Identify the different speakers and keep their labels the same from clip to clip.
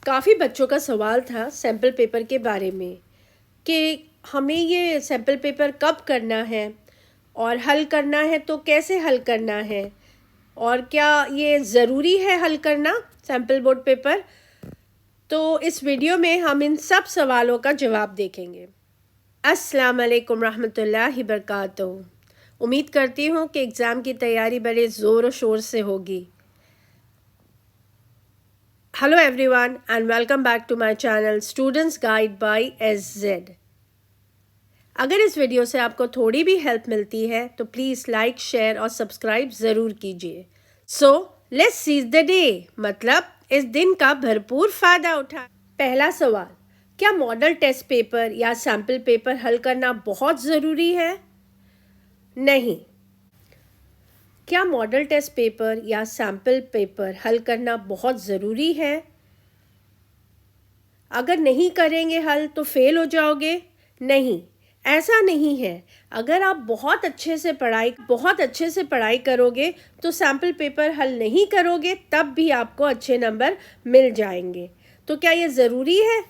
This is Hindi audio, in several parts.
Speaker 1: काफ़ी बच्चों का सवाल था सैम्पल पेपर के बारे में कि हमें ये सैम्पल पेपर कब करना है और हल करना है तो कैसे हल करना है और क्या ये ज़रूरी है हल करना सैम्पल बोर्ड पेपर। तो इस वीडियो में हम इन सब सवालों का जवाब देखेंगे। अस्सलाम वालेकुम रहमतुल्लाहि बरकातहू। उम्मीद करती हूँ कि एग्ज़ाम की तैयारी बड़े ज़ोर और शोर से होगी। Hello everyone and welcome back to my channel Students Guide by SZ। अगर इस वीडियो से आपको थोड़ी भी हेल्प मिलती है तो प्लीज़ लाइक शेयर और सब्सक्राइब ज़रूर कीजिए। So let's seize the day, मतलब इस दिन का भरपूर फ़ायदा उठा। पहला सवाल, क्या मॉडल टेस्ट पेपर या सैम्पल पेपर हल करना बहुत ज़रूरी है? नहीं। क्या मॉडल टेस्ट पेपर या सैम्पल पेपर हल करना बहुत ज़रूरी है? अगर नहीं करेंगे हल तो फेल हो जाओगे? नहीं, ऐसा नहीं है। अगर आप बहुत अच्छे से पढ़ाई करोगे तो सैम्पल पेपर हल नहीं करोगे तब भी आपको अच्छे नंबर मिल जाएंगे। तो क्या ये ज़रूरी है?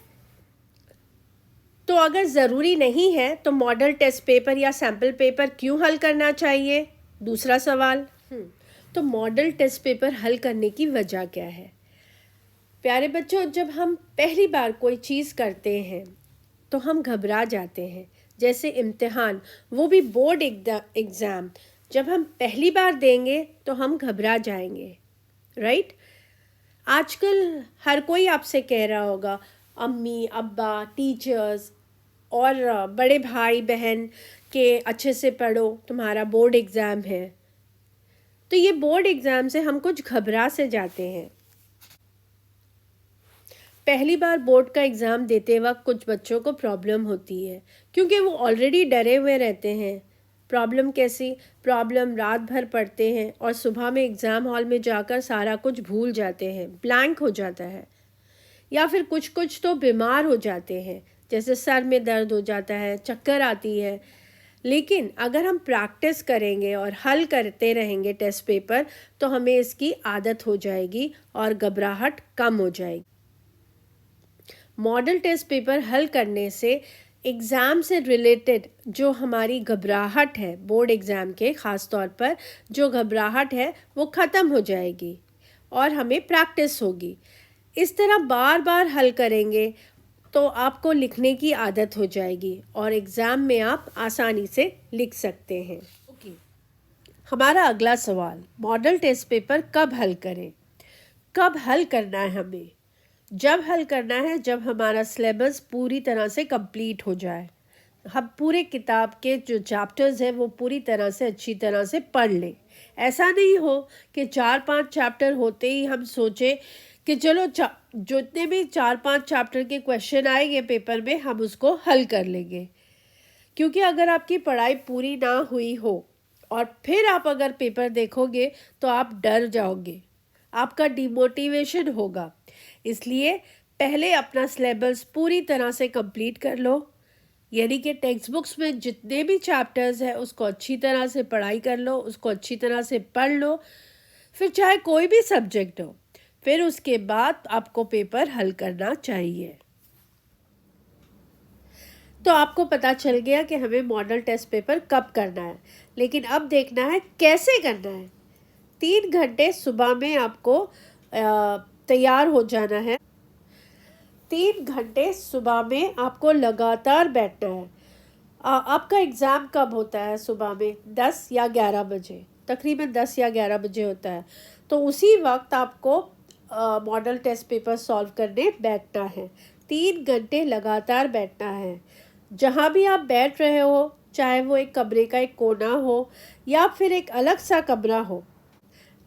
Speaker 1: तो अगर ज़रूरी नहीं है तो मॉडल टेस्ट पेपर या सैम्पल पेपर क्यों हल करना चाहिए? दूसरा सवाल, तो मॉडल टेस्ट पेपर हल करने की वजह क्या है? प्यारे बच्चों, जब हम पहली बार कोई चीज़ करते हैं तो हम घबरा जाते हैं। जैसे इम्तिहान, वो भी बोर्ड एग्ज़ाम, जब हम पहली बार देंगे तो हम घबरा जाएंगे, राइट? आजकल हर कोई आपसे कह रहा होगा, अम्मी अब्बा टीचर्स और बड़े भाई बहन के अच्छे से पढ़ो, तुम्हारा बोर्ड एग्ज़ाम है। तो ये बोर्ड एग्ज़ाम से हम कुछ घबरा से जाते हैं। पहली बार बोर्ड का एग्ज़ाम देते वक्त कुछ बच्चों को प्रॉब्लम होती है क्योंकि वो ऑलरेडी डरे हुए रहते हैं। प्रॉब्लम कैसी? प्रॉब्लम रात भर पढ़ते हैं और सुबह में एग्ज़ाम हॉल में जाकर सारा कुछ भूल जाते हैं, ब्लैंक हो जाता है। या फिर कुछ तो बीमार हो जाते हैं, जैसे सर में दर्द हो जाता है, चक्कर आती है। लेकिन अगर हम प्रैक्टिस करेंगे और हल करते रहेंगे टेस्ट पेपर तो हमें इसकी आदत हो जाएगी और घबराहट कम हो जाएगी। मॉडल टेस्ट पेपर हल करने से एग्ज़ाम से रिलेटेड जो हमारी घबराहट है, बोर्ड एग्ज़ाम के ख़ास तौर पर जो घबराहट है वो ख़त्म हो जाएगी और हमें प्रैक्टिस होगी। इस तरह बार बार हल करेंगे तो आपको लिखने की आदत हो जाएगी और एग्ज़ाम में आप आसानी से लिख सकते हैं। हमारा अगला सवाल, मॉडल टेस्ट पेपर कब हल करें? कब हल करना है हमें? जब हल करना है जब हमारा सिलेबस पूरी तरह से कंप्लीट हो जाए, हम पूरे किताब के जो चैप्टर्स हैं वो पूरी तरह से अच्छी तरह से पढ़ लें। ऐसा नहीं हो कि 4-5 चैप्टर होते ही हम सोचें कि चलो जितने भी 4-5 चैप्टर के क्वेश्चन आएंगे पेपर में हम उसको हल कर लेंगे। क्योंकि अगर आपकी पढ़ाई पूरी ना हुई हो और फिर आप अगर पेपर देखोगे तो आप डर जाओगे, आपका डिमोटिवेशन होगा। इसलिए पहले अपना सिलेबस पूरी तरह से कंप्लीट कर लो, यानी कि टेक्स्ट बुक्स में जितने भी चैप्टर्स हैं उसको अच्छी तरह से पढ़ाई कर लो, उसको अच्छी तरह से पढ़ लो, फिर चाहे कोई भी सब्जेक्ट हो, फिर उसके बाद आपको पेपर हल करना चाहिए। तो आपको पता चल गया कि हमें मॉडल टेस्ट पेपर कब करना है, लेकिन अब देखना है कैसे करना है। 3 घंटे सुबह में आपको तैयार हो जाना है। 3 घंटे सुबह में आपको लगातार बैठना है। आपका एग्ज़ाम कब होता है? सुबह में 10 या 11 बजे, तकरीबन 10 या 11 बजे होता है। तो उसी वक्त आपको मॉडल टेस्ट पेपर सॉल्व करने बैठना है। 3 घंटे लगातार बैठना है। जहाँ भी आप बैठ रहे हो, चाहे वो एक कमरे का एक कोना हो या फिर एक अलग सा कमरा हो,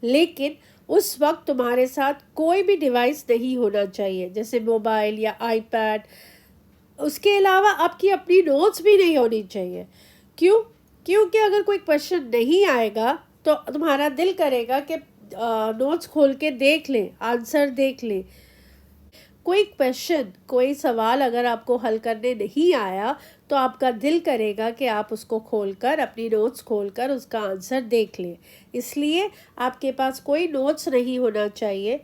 Speaker 1: लेकिन उस वक्त तुम्हारे साथ कोई भी डिवाइस नहीं होना चाहिए, जैसे मोबाइल या आईपैड। उसके अलावा आपकी अपनी नोट्स भी नहीं होनी चाहिए। क्यों? क्योंकि अगर कोई क्वेश्चन नहीं आएगा तो तुम्हारा दिल करेगा कि नोट्स खोल के देख लें, आंसर देख लें। कोई क्वेश्चन, कोई सवाल अगर आपको हल करने नहीं आया तो आपका दिल करेगा कि आप उसको खोलकर, अपनी नोट्स खोलकर उसका आंसर देख लें। इसलिए आपके पास कोई नोट्स नहीं होना चाहिए,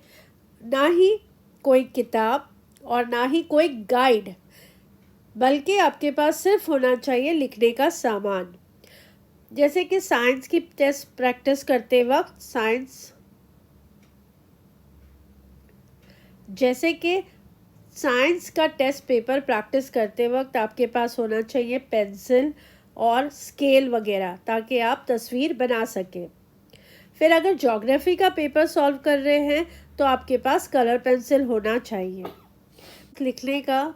Speaker 1: ना ही कोई किताब, और ना ही कोई गाइड, बल्कि आपके पास सिर्फ होना चाहिए लिखने का सामान। जैसे कि साइंस की टेस्ट प्रैक्टिस करते वक्त साइंस का टेस्ट पेपर प्रैक्टिस करते वक्त आपके पास होना चाहिए पेंसिल और स्केल वगैरह, ताकि आप तस्वीर बना सकें। फिर अगर ज्योग्राफी का पेपर सॉल्व कर रहे हैं तो आपके पास कलर पेंसिल होना चाहिए। लिखने का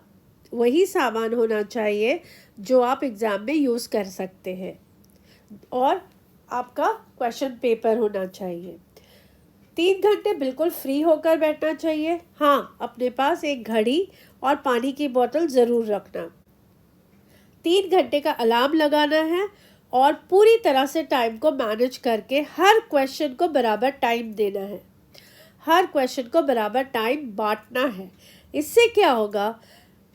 Speaker 1: वही सामान होना चाहिए जो आप एग्ज़ाम में यूज़ कर सकते हैं, और आपका क्वेश्चन पेपर होना चाहिए। 3 घंटे बिल्कुल फ्री होकर बैठना चाहिए। हाँ, अपने पास एक घड़ी और पानी की बोतल ज़रूर रखना। 3 घंटे का अलार्म लगाना है और पूरी तरह से टाइम को मैनेज करके हर क्वेश्चन को बराबर टाइम देना है, हर क्वेश्चन को बराबर टाइम बांटना है। इससे क्या होगा,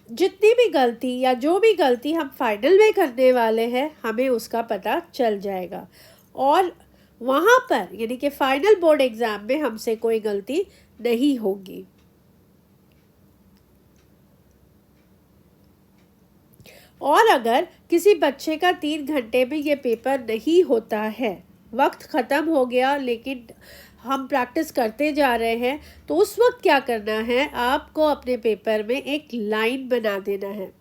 Speaker 1: जितनी भी गलती या जो भी गलती हम फाइनल में करने वाले हैं हमें उसका पता चल जाएगा, और वहाँ पर यानी कि फाइनल बोर्ड एग्ज़ाम में हमसे कोई गलती नहीं होगी। और अगर किसी बच्चे का 3 घंटे में ये पेपर नहीं होता है, वक्त ख़त्म हो गया लेकिन हम प्रैक्टिस करते जा रहे हैं, तो उस वक्त क्या करना है, आपको अपने पेपर में एक लाइन बना देना है।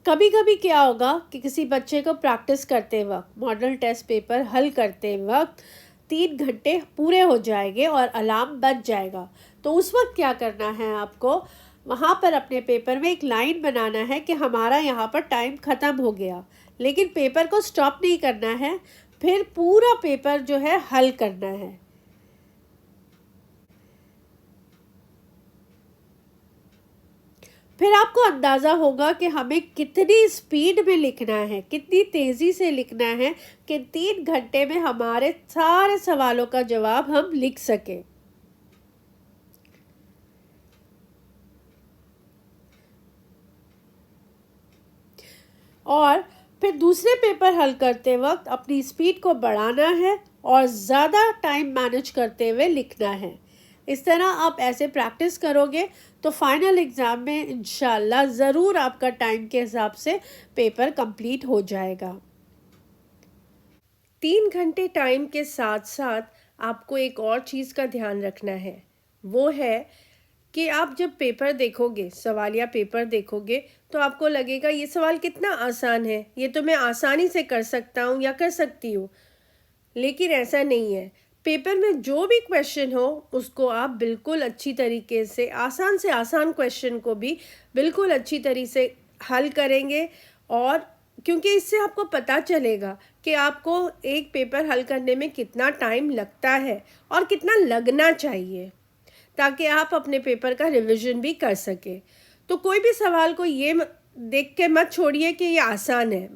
Speaker 1: कभी कभी क्या होगा कि किसी बच्चे को प्रैक्टिस करते वक्त, मॉडल टेस्ट पेपर हल करते वक्त 3 घंटे पूरे हो जाएंगे और अलार्म बज जाएगा। तो उस वक्त क्या करना है, आपको वहाँ पर अपने पेपर में एक लाइन बनाना है कि हमारा यहाँ पर टाइम ख़त्म हो गया, लेकिन पेपर को स्टॉप नहीं करना है, फिर पूरा पेपर जो है हल करना है। फिर आपको अंदाज़ा होगा कि हमें कितनी स्पीड में लिखना है, कितनी तेज़ी से लिखना है कि 3 घंटे में हमारे सारे सवालों का जवाब हम लिख सकें। और फिर दूसरे पेपर हल करते वक्त अपनी स्पीड को बढ़ाना है और ज़्यादा टाइम मैनेज करते हुए लिखना है। इस तरह आप ऐसे प्रैक्टिस करोगे तो फाइनल एग्ज़ाम में इंशाल्लाह ज़रूर आपका टाइम के हिसाब से पेपर कंप्लीट हो जाएगा। 3 घंटे टाइम के साथ साथ आपको एक और चीज़ का ध्यान रखना है, वो है कि आप जब पेपर देखोगे, सवालिया पेपर देखोगे, तो आपको लगेगा ये सवाल कितना आसान है, ये तो मैं आसानी से कर सकता हूँ या कर सकती हूँ। लेकिन ऐसा नहीं है। पेपर में जो भी क्वेश्चन हो उसको आप बिल्कुल अच्छी तरीके से आसान क्वेश्चन को भी बिल्कुल अच्छी तरीके से हल करेंगे, और क्योंकि इससे आपको पता चलेगा कि आपको एक पेपर हल करने में कितना टाइम लगता है और कितना लगना चाहिए, ताकि आप अपने पेपर का रिवीजन भी कर सकें। तो कोई भी सवाल को ये देख के मत छोड़िए कि ये आसान है,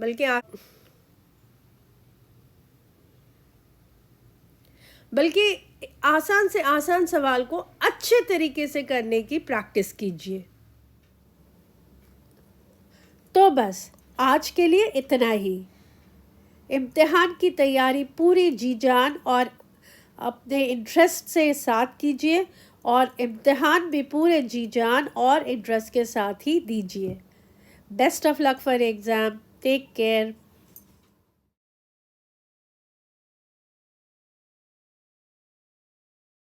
Speaker 1: बल्कि आसान से आसान सवाल को अच्छे तरीके से करने की प्रैक्टिस कीजिए। तो बस आज के लिए इतना ही। इम्तिहान की तैयारी पूरी जी जान और अपने इंटरेस्ट से साथ कीजिए, और इम्तिहान भी पूरे जी जान और इंटरेस्ट के साथ ही दीजिए। Best of luck for exam. Take care.